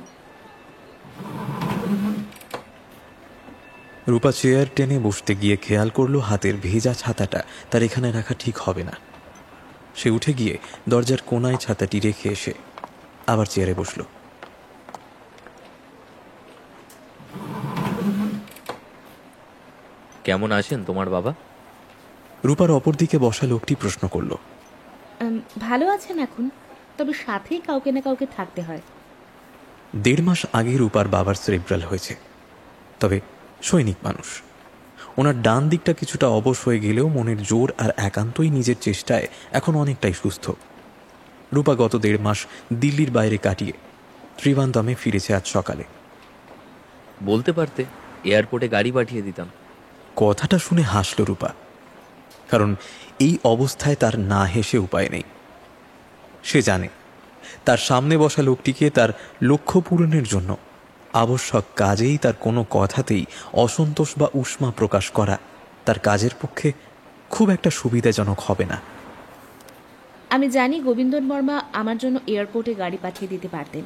রূপা চেয়ার টেনে বসতে গিয়ে খেয়াল করলো হাতের ভেজা ছাতাটা তার এখানে রাখা ঠিক হবে না। সে উঠে গিয়ে দরজার কোনায় ছাতাটি রেখে এসে আবার চেয়ারে বসল। কেমন আছেন তোমার বাবা? রূপার অপর দিকে বসা লোকটি প্রশ্ন করল। ভালো আছেন এখন, তবে সাথেই কাউকে না কাউকে থাকতে হয়। 1.5 মাস আগে রূপার বাবার সেরিব্রাল হয়েছে, তবে সৈনিক মানুষ। ওনার ডান দিকটা কিছুটা অবশ হয়ে গেলেও মনের জোর আর একান্তই নিজের চেষ্টায় এখন অনেকটাই সুস্থ। রূপা গত 1.5 মাস দিল্লির বাইরে কাটিয়ে ত্রিবান্দ্রমে ফিরেছে আজ সকালে। বলতে পারতে এয়ারপোর্টে গাড়ি পাঠিয়ে দিতাম। কথাটা শুনে হাসল রূপা, কারণ এই অবস্থায় তার না হেসে উপায় নেই। সে জানে তার সামনে বসা লোকটিকে তার লক্ষ্য পূরণের জন্য আবশ্যক কাজেই তার কোনো কথাতেই অসন্তোষ বা উষ্মা প্রকাশ করা তার কাজের পক্ষে খুব একটা সুবিধাজনক হবে না। আমি জানি গোবিন্দন বর্মা আমার জন্য এয়ারপোর্টে গাড়ি পাঠিয়ে দিতে পারতেন,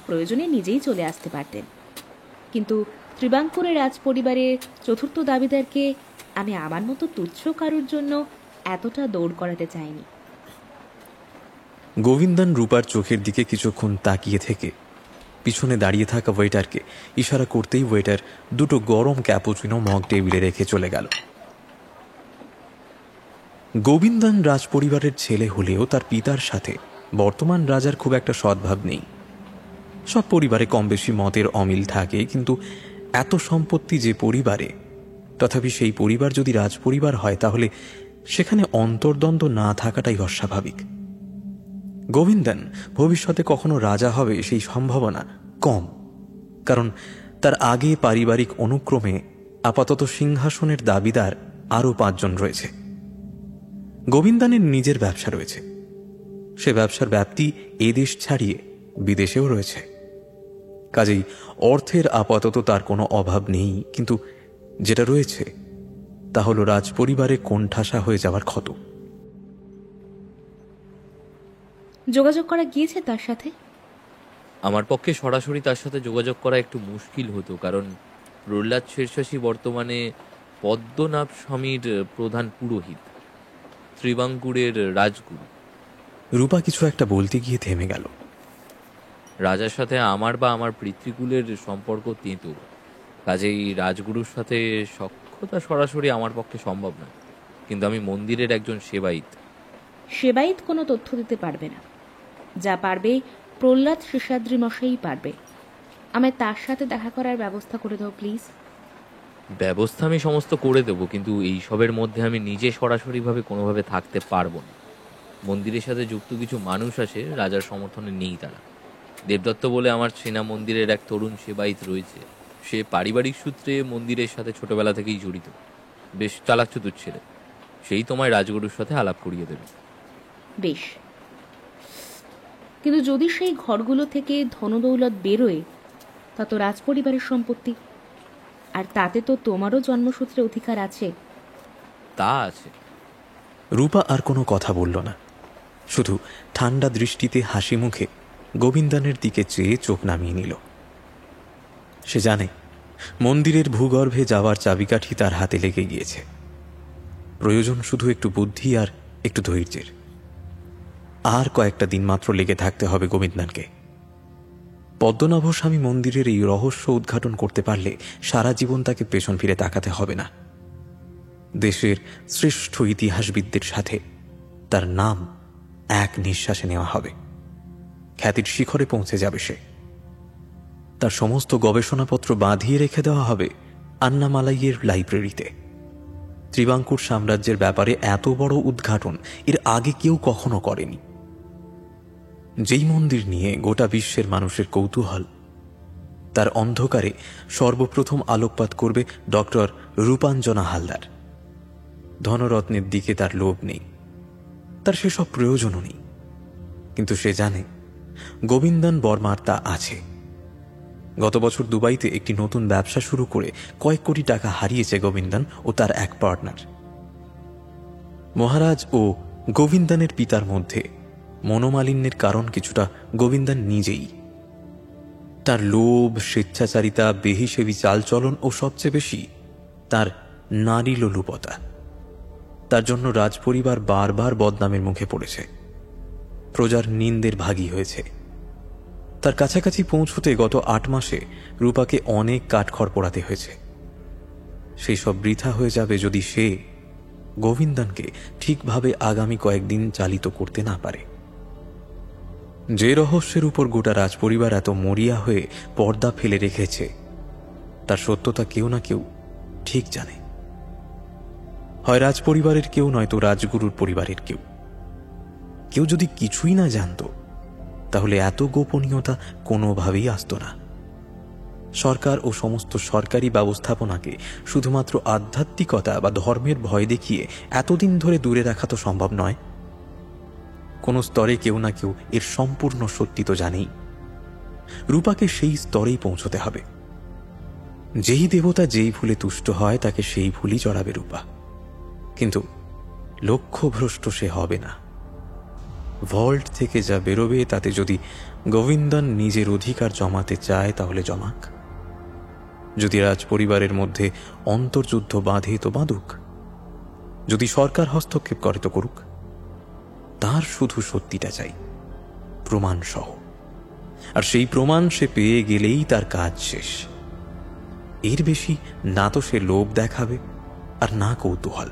প্রয়োজনে নিজেই চলে আসতে পারতেন, কিন্তু ত্রিবাঙ্কুরের রাজ পরিবারের চতুর্থ দাবিদারকে আমি আমার মতো তুচ্ছ কারোর জন্য এতটা দৌড় করাতে চাইনি। গোবিন্দন রূপার চোখের দিকে কিছুক্ষণ তাকিয়ে থেকে পিছনে দাঁড়িয়ে থাকা ওয়েটারকে ইশারা করতেই ওয়েটার 2 গরম ক্যাপুচিনো মগ টেবিলে রেখে চলে গেল। গোবিন্দন রাজ পরিবারের ছেলে হলেও তার পিতার সাথে বর্তমান রাজার খুব একটা সদ্ভাব নেই। সব পরিবারে কম বেশি মতের অমিল থাকে, কিন্তু এত সম্পত্তি যে পরিবারে, তথাপি সেই পরিবার যদি রাজ পরিবার হয় তাহলে সেখানে অন্তর্দ্বন্দ্ব না থাকাটাই অস্বাভাবিক। গোবিন্দন ভবিষ্যতে কখনো রাজা হবে সেই সম্ভাবনা কম, কারণ তার আগে পারিবারিক অনুক্রমে আপাতত সিংহাসনের দাবিদার আরও 5 জন রয়েছে। গোবিন্দনের নিজের ব্যবসা রয়েছে, সে ব্যবসার ব্যাপ্তি এ দেশ ছাড়িয়ে বিদেশেও রয়েছে। কাজেই অর্থের আপাতত তার কোনো অভাব নেই, কিন্তু যেটা রয়েছে তা হল রাজপরিবারে কোণঠাসা হয়ে যাওয়ার ক্ষত। যোগাযোগ করা গিয়েছে তার সাথে? আমার পক্ষে সরাসরি তার সাথে যোগাযোগ করা একটু মুশকিল হতো, কারণ প্রহ্লাদ শেরশাসী বর্তমানে পদ্মনাভ স্বামীর প্রধান পুরোহিত, ত্রিবাঙ্কুরের রাজগুরু। রূপা কিছু একটা বলতে গিয়ে থেমে গেল। রাজার সাথে আমার বা আমার পিতৃকুলের সম্পর্ক তেঁতো, কাজেই রাজগুরুর সাথে সখ্যতা সরাসরি আমার পক্ষে সম্ভব নয়। কিন্তু আমি মন্দিরের একজন সেবায়িত। সেবায়িত কোনো তথ্য দিতে পারবে না। যা পারবে প্রহ্লাদ শেষাদ্রি মশাই পারবে। আমায় তার সাথে দেখা করার ব্যবস্থা করে দাও প্লিজ। ব্যবস্থা আমি সমস্ত করে দেবো, কিন্তু এই সবের মধ্যে আমি নিজে সরাসরিভাবে কোনোভাবে থাকতে পারবো না। মন্দিরের সাথে যুক্ত কিছু মানুষ আছে, রাজার সমর্থনে নেই তারা। দেবদত্ত বলে আমার সেনা মন্দিরের এক তরুণ সেবায়িত রয়েছে। সে পারিবারিক সূত্রে মন্দিরের সাথে ছোটবেলা থেকেই জড়িত, বেশ চালাক চতুর ছেলে। সেই তোমায় রাজগুরুর সাথে আলাপ করিয়ে দেবে। বেশ, কিন্তু যদি সেই ঘরগুলো থেকে ধনদৌলত বেরোয়, তা তো রাজপরিবারের সম্পত্তি, আর তাতে তো তোমারও জন্মসূত্রে অধিকার আছে। তা আছে। রূপা আর কোনো কথা বলল না, শুধু ঠান্ডা দৃষ্টিতে হাসি মুখে গোবিন্দানের দিকে চেয়ে চোখ নামিয়ে নিল। সে জানে মন্দিরের ভূগর্ভে যাওয়ার চাবিকাঠি তার হাতে লেগে গিয়েছে। প্রয়োজন শুধু একটু বুদ্ধি আর একটু ধৈর্যের। আর কয়েকটা দিন মাত্র লেগে থাকতে হবে গোবিন্দানকে। পদ্মনাভ স্বামী মন্দিরের এই রহস্য উদ্ঘাটন করতে পারলে সারা জীবন তাকে পেছন ফিরে তাকাতে হবে না। দেশের শ্রেষ্ঠ ইতিহাসবিদদের সাথে তার নাম এক নিঃশ্বাসে নেওয়া হবে। খ্যাতির শিখরে পৌঁছে যাবে সে। তার সমস্ত গবেষণাপত্র বাঁধিয়ে রেখে দেওয়া হবে আন্নামালাইয়ের লাইব্রেরিতে। ত্রিবাঙ্কুর সাম্রাজ্যের ব্যাপারে এত বড় উদ্ঘাটন এর আগে কেউ কখনো করেনি। যেই মন্দির নিয়ে গোটা বিশ্বের মানুষের কৌতূহল, তার অন্ধকারে সর্বপ্রথম আলোকপাত করবে ডক্টর রূপাঞ্জনা হালদার। ধনরত্নের দিকে তার লোভ নেই, তার সেসব প্রয়োজনও নেই, কিন্তু সে জানে গোবিন্দন বর্মার তা আছে। গত বছর দুবাইতে একটি নতুন ব্যবসা শুরু করে কয়েক কোটি টাকা হারিয়েছে গোবিন্দন ও তার এক পার্টনার। মহারাজ ও গোবিন্দনের পিতার মধ্যে মনোমালিন্যের কারণ কিছুটা গোবিন্দন নিজেই। তার লোভ, স্বেচ্ছাচারিতা, বেহিসেবি চালচলন ও সবচেয়ে বেশি তার নারী লোলুপতা। তার জন্য রাজপরিবার বারবার বদনামের মুখে পড়েছে, প্রজার নিন্দের ভাগী হয়েছে। তার কাছাকাছি পৌঁছতে গত 8 মাসে রূপাকে অনেক কাঠখড় পোড়াতে হয়েছে। সেই সব বৃথা হয়ে যাবে যদি সে গোবিন্দনকে ঠিকভাবে আগামী কয়েকদিন চালিত করতে না পারে। যে রহস্যের উপর গোটা রাজপরিবার এত মরিয়া হয়ে পর্দা ফেলে রেখেছে, তার সত্যতা কেউ না কেউ ঠিক জানে। হয় রাজপরিবারের কেউ, নয়তো রাজগুরুর পরিবারের কেউ। কেউ যদি কিছুই না জানত, তাহলে এত গোপনীয়তা কোনোভাবেই আসত না। সরকার ও সমস্ত সরকারি ব্যবস্থাপনাকে শুধুমাত্র আধ্যাত্মিকতা বা ধর্মের ভয় দেখিয়ে এতদিন ধরে দূরে রাখা তো সম্ভব নয়। কোনো স্তরে কেউ না কেউ এর সম্পূর্ণ সত্যি তো জানেই। রূপাকে সেই স্তরেই পৌঁছতে হবে। যেই দেবতা যেই ভুলে তুষ্ট হয়, তাকে সেই ভুলই চড়াবে রূপা। কিন্তু লক্ষ্যভ্রষ্ট সে হবে না। ভল্ট থেকে যা বেরোবে তাতে যদি গোবিন্দন নিজের অধিকার জমাতে চায়, তাহলে জমাক। যদি রাজপরিবারের মধ্যে অন্তর্যুদ্ধ বাঁধে তো বাঁধুক, যদি সরকার হস্তক্ষেপ করে তো করুক। তার শুধু সত্যিটা চাই, প্রমাণ সহ। আর সেই প্রমাণ সে পেয়ে গেলেই তার কাজ শেষ। এর বেশি না তো সে লোভ দেখাবে, আর না কৌতূহল।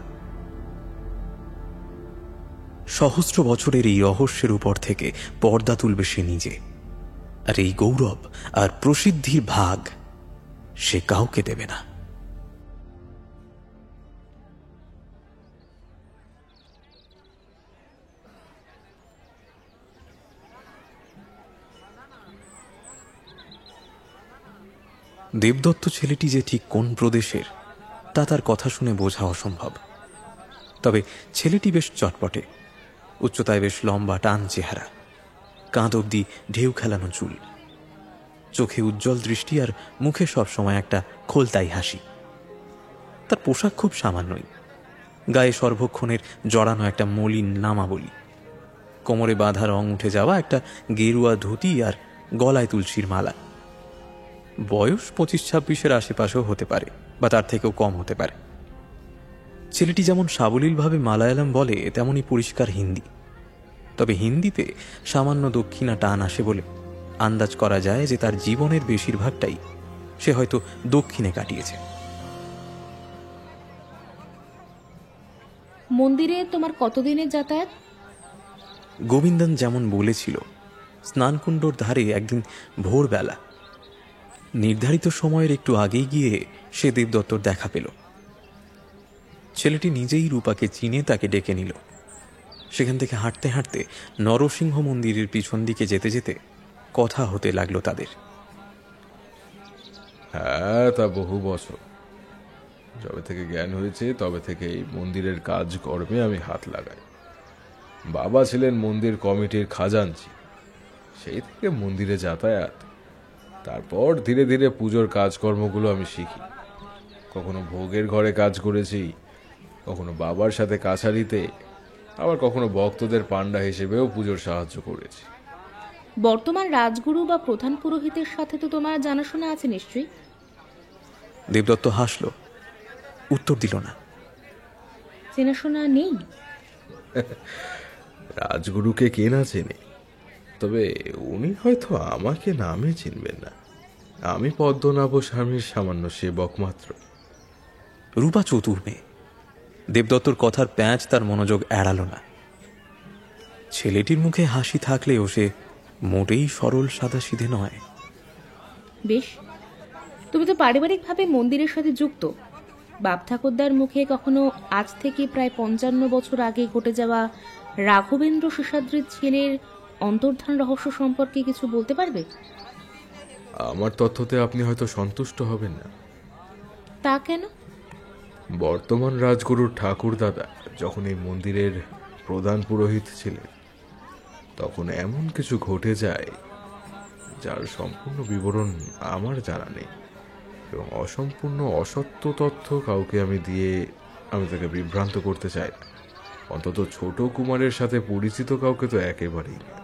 সহস্র বছরের এই রহস্যের উপর থেকে পর্দা তুলবে সে নিজে। আর এই গৌরব আর প্রসিদ্ধির ভাগ সে কাউকে দেবে না। দেবদত্ত ছেলেটি যে ঠিক কোন প্রদেশের, তা তার কথা শুনে বোঝা অসম্ভব। তবে ছেলেটি বেশ চটপটে, উচ্চতায় বেশ লম্বা টান চেহারা, কাঁধ অবধি ঢেউ খেলানো চুল, চোখে উজ্জ্বল দৃষ্টি, আর মুখে সবসময় একটা খোলতাই হাসি। তার পোশাক খুব সামান্যই, গায়ে সর্বক্ষণের জড়ানো একটা মলিন নামাবলী, কোমরে বাঁধা রং উঠে যাওয়া একটা গেরুয়া ধুতি, আর গলায় তুলসীর মালা। বয়স 25-26-এর আশেপাশেও হতে পারে, বা তার থেকেও কম হতে পারে। ছেলেটি যেমন সাবলীলভাবে মালায়ালাম বলে, তেমনই পরিষ্কার হিন্দি। তবে হিন্দিতে সামান্য দক্ষিণা টান আসে বলে আন্দাজ করা যায় যে তার জীবনের বেশিরভাগটাই সে হয়তো দক্ষিণে কাটিয়েছে। মন্দিরে তোমার কতদিনের যাতায়াত? গোবিন্দন যেমন বলেছিল, স্নানকুণ্ডর ধারে একদিন ভোরবেলা নির্ধারিত সময়ের একটু আগেই গিয়ে সে দেবদত্তর দেখা পেল। ছেলেটি নিজেই রূপাকে চিনে তাকে ডেকে নিল। সেখান থেকে হাঁটতে হাঁটতে নরসিংহ মন্দিরের পিছন দিকে যেতে যেতে কথা হতে লাগলো তাদের। হ্যাঁ, তা বহু বছর। যবে থেকে জ্ঞান হয়েছে তবে থেকে এই মন্দিরের কাজ কর্মে আমি হাত লাগাই। বাবা ছিলেন মন্দির কমিটির খাজাঞ্চি, সেই থেকে মন্দিরে যাতায়াত। তারপর ধীরে ধীরে পুজোর কাজকর্মগুলো আমি শিখি। কখনো ভোগের ঘরে কাজ করেছি, কখনো বাবার সাথে কাছারিতে, আবার কখনো ভক্তদের পান্ডা হিসেবেও পুজোর সাহায্য করেছি। বর্তমান রাজগুরু বা প্রধান পুরোহিতের সাথে তো তোমার জানাশোনা আছে নিশ্চয়ই? দেবদত্ত হাসল, উত্তর দিল না। চেনাশোনা নেই? রাজগুরুকে কে না চেনে, তবে উনি হয়তো আমাকে নামে চিনবেন না। আমি পদ্মনাভ স্বামীর সামান্য সেবক মাত্র। রূপা চতুর মেয়ে। দেবদত্তর কথার প্যাঁচ তার মনোযোগ এড়াল না। ছেলেটির মুখে হাসি থাকলেও সে মোটেই সরল সাদাসিধে নয়। বেশ, তুমি তো পারিবারিকভাবে মন্দিরের সাথে যুক্ত। বাপ ঠাকুরদার মুখে কখনো আজ থেকে প্রায় 55 বছর আগে ঘটে যাওয়া রাঘবেন্দ্র শেষাদ্রির ছেলের অন্তর্ধান রহস্য সম্পর্কে কিছু বলতে পারবে? আমার তথ্যতে আপনি হয়তো সন্তুষ্ট হবেন না। তা কেন? বর্তমান রাজগুরুর ঠাকুর দাদা যখন এই মন্দিরের প্রধান পুরোহিত ছিলেন, তখন এমন কিছু ঘটে যায় যার সম্পূর্ণ বিবরণ আমার জানা নেই, এবং অসম্পূর্ণ অসত্য তথ্য কাউকে আমি দিয়ে আমি তাকে বিভ্রান্ত করতে চাই না। অন্তত ছোট কুমারের সাথে পরিচিত কাউকে তো একেবারেই না।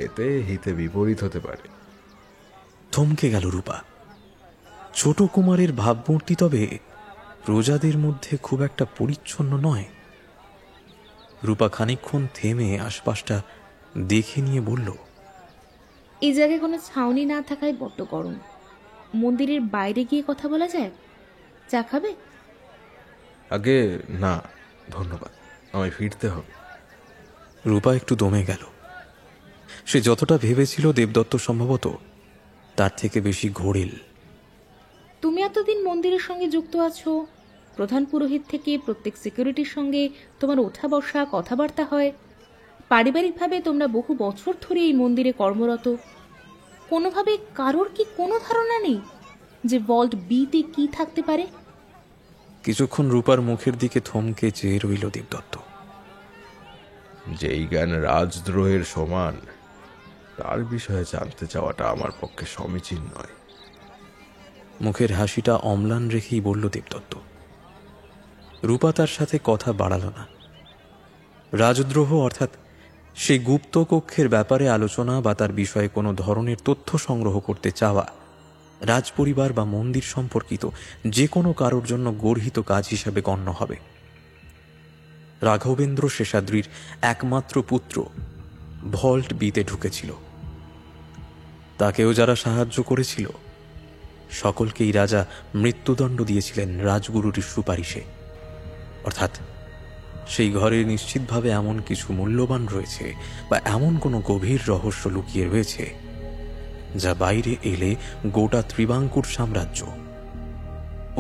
এতে হিতে বিপরীত হতে পারে। থমকে গেল রূপা। ছোট কুমারের ভাবমূর্তি তবে প্রজাদের মধ্যে খুব একটা পরিচ্ছন্ন নয়। রূপা খানিকক্ষণ থেমে আশপাশটা দেখে নিয়ে বলল, এই জায়গায় কোনো ছাউনি না থাকায় বড্ড গরম। মন্দিরের বাইরে গিয়ে কথা বলা যায়? চা খাবে? আগে না, ধন্যবাদ, আমায় ফিরতে হবে। রূপা একটু দমে গেল। সে যতটা ভেবেছিল দেবদত্ত সম্ভবত তার থেকে বেশি ঘোরেল। তুমি এতদিন মন্দিরের সঙ্গে যুক্ত আছো, প্রধান পুরোহিত থেকে প্রত্যেক সিকিউরিটির সঙ্গে তোমার ওঠা বসা কথাবার্তা হয়, পারিবারিকভাবে তোমরা বহু বছর ধরে এই মন্দিরে কর্মরত। কোনোভাবে কারোর কি কোনো ধারণা নেই যে ভল্ট বিতে কি থাকতে পারে? কিছুক্ষণ রূপার মুখের দিকে থমকে চেয়ে রইল দেবদত্ত। যেই জ্ঞান রাজদ্রোহের সমান, তার বিষয়ে জানতে চাওয়াটা আমার পক্ষে সমীচীন নয়। মুখের হাসিটা অম্লান রেখেই বলল দেবদত্ত। রূপা তার সাথে কথা বাড়াল না। রাজদ্রোহ অর্থাৎ সেই গুপ্ত কক্ষের ব্যাপারে আলোচনা বা তার বিষয়ে কোনো ধরনের তথ্য সংগ্রহ করতে চাওয়া রাজপরিবার বা মন্দির সম্পর্কিত যে কোনো কারোর জন্য গর্হিত কাজ হিসাবে গণ্য হবে। রাঘবেন্দ্র শেষাদ্রির একমাত্র পুত্র ভল্ট বিতে ঢুকেছিল। তাকেও যারা সাহায্য করেছিল সকলকেই রাজা মৃত্যুদণ্ড দিয়েছিলেন রাজগুরুর সুপারিশে। অর্থাৎ সেই ঘরে নিশ্চিতভাবে এমন কিছু মূল্যবান রয়েছে বা এমন কোনো গভীর রহস্য লুকিয়ে রয়েছে যা বাইরে এলে গোটা ত্রিবাঙ্কুর সাম্রাজ্য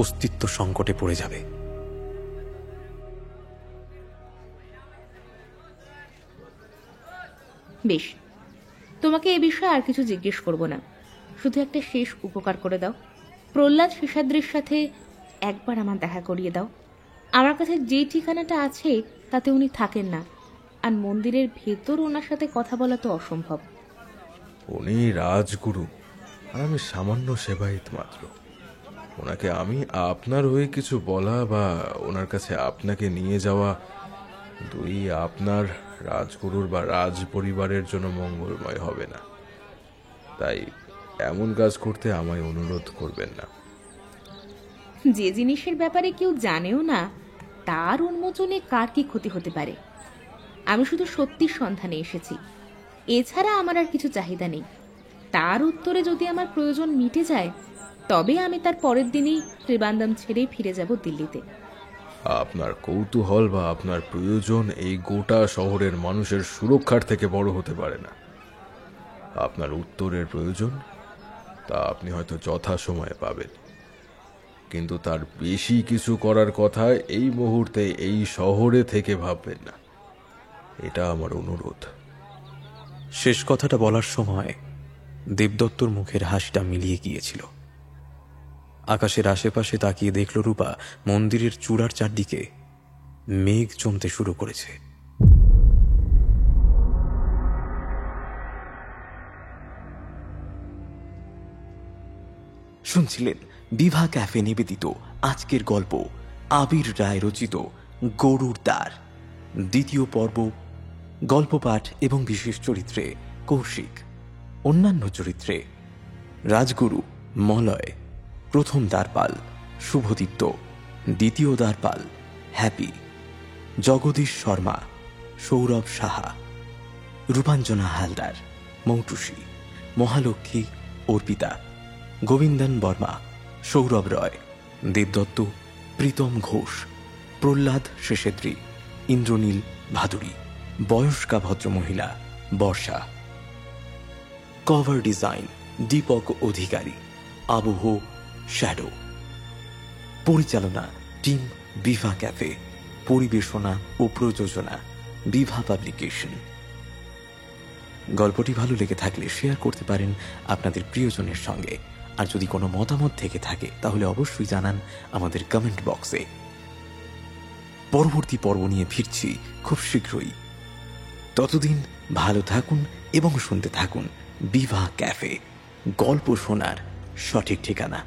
অস্তিত্ব সংকটে পড়ে যাবে। বেশ, তোমাকে এ বিষয়ে আর কিছু জিজ্ঞেস করব না। শুধু একটা শেষ উপকার করে দাও। প্রহ্লাদ শেষাদ্রির সাথে একবার আমার দেখা করিয়ে দাও। আমার কাছে যে ঠিকানাটা আছে তাতে উনি থাকেন না, আর মন্দিরের ভেতর ওনার সাথে কথা বলা তো অসম্ভব। উনি রাজগুরু আর আমি সামান্য সেবায়িত মাত্র। ওনাকে আমি আপনার হয়ে কিছু বলা বা ওনার কাছে আপনাকে নিয়ে যাওয়া দুই আপনার, রাজগুরুর বা রাজ পরিবারের জন্য মঙ্গলময় হবে না। তাই এমন কাজ করতে আমায় অনুরোধ করবেন না। যে জিনিসের ব্যাপারে কেউ জানেও না তার উন্মোচনে কার কি ক্ষতি হতে পারে? আমি শুধু সত্যির সন্ধানে এসেছি, এছাড়া আমার আর কিছু চাহিদা নেই। তার উত্তরে যদি আমার প্রয়োজন মিটে যায়, তবে আমি তার পরের দিনই ত্রিবান্দম ছেড়েই ফিরে যাব দিল্লিতে। আপনার কৌতূহল বা আপনার প্রয়োজন এই গোটা শহরের মানুষের সুরক্ষার থেকে বড় হতে পারে না। আপনার উত্তরের প্রয়োজন, তা আপনি হয়তো যথাসময়ে পাবেন, কিন্তু তার বেশি কিছু করার কথা এই মুহূর্তে এই শহরে থেকে ভাববেন না। এটা আমার অনুরোধ। শেষ কথাটা বলার সময় দেবদত্তর মুখের হাসিটা মিলিয়ে গিয়েছিল। আকাশের আশেপাশে তাকিয়ে দেখল রূপা মন্দিরের চূড়ার চারদিকে মেঘ জমতে শুরু করেছে। শুনছিলেন বিভা ক্যাফে নিবেদিত আজকের গল্প আবির রায় রচিত গরুর দ্বার, দ্বিতীয় পর্ব। গল্প পাঠ এবং বিশেষ চরিত্রে কৌশিক, অন্যান্য চরিত্রে রাজগুরু মলয়, প্রথম দ্বারপাল শুভদীপ্ত, দ্বিতীয় দ্বারপাল হ্যাপি, জগদীশ শর্মা, সৌরভ সাহা, রূপাঞ্জনা হালদার, মৌটুসী, মহালক্ষ্মী অর্পিতা, গোবিন্দন বর্মা, সৌরভ রয়, দেবদত্ত, প্রীতম ঘোষ, প্রহ্লাদ শেষেদ্রী, ইন্দ্রনীল ভাদুরী, বয়স্কা ভদ্রমহিলা বর্ষা। কভার ডিজাইন দীপক অধিকারী, আবহ শ্যাডো। পরিচালনা টিম বিভা ক্যাফে, পরিবেশনা ও প্রযোজনা বিভা পাবলিকেশন। গল্পটি ভালো লেগে থাকলে শেয়ার করতে পারেন আপনাদের প্রিয়জনের সঙ্গে। আর যদি কোনো মতামত থেকে থাকে তাহলে অবশ্যই জানান আমাদের কমেন্ট বক্সে। পরবর্তী পর্ব নিয়ে ফিরছি খুব শীঘ্রই। ততদিন ভালো থাকুন এবং শুনতে থাকুন বিভা ক্যাফে, গল্প শোনার সঠিক ঠিকানা।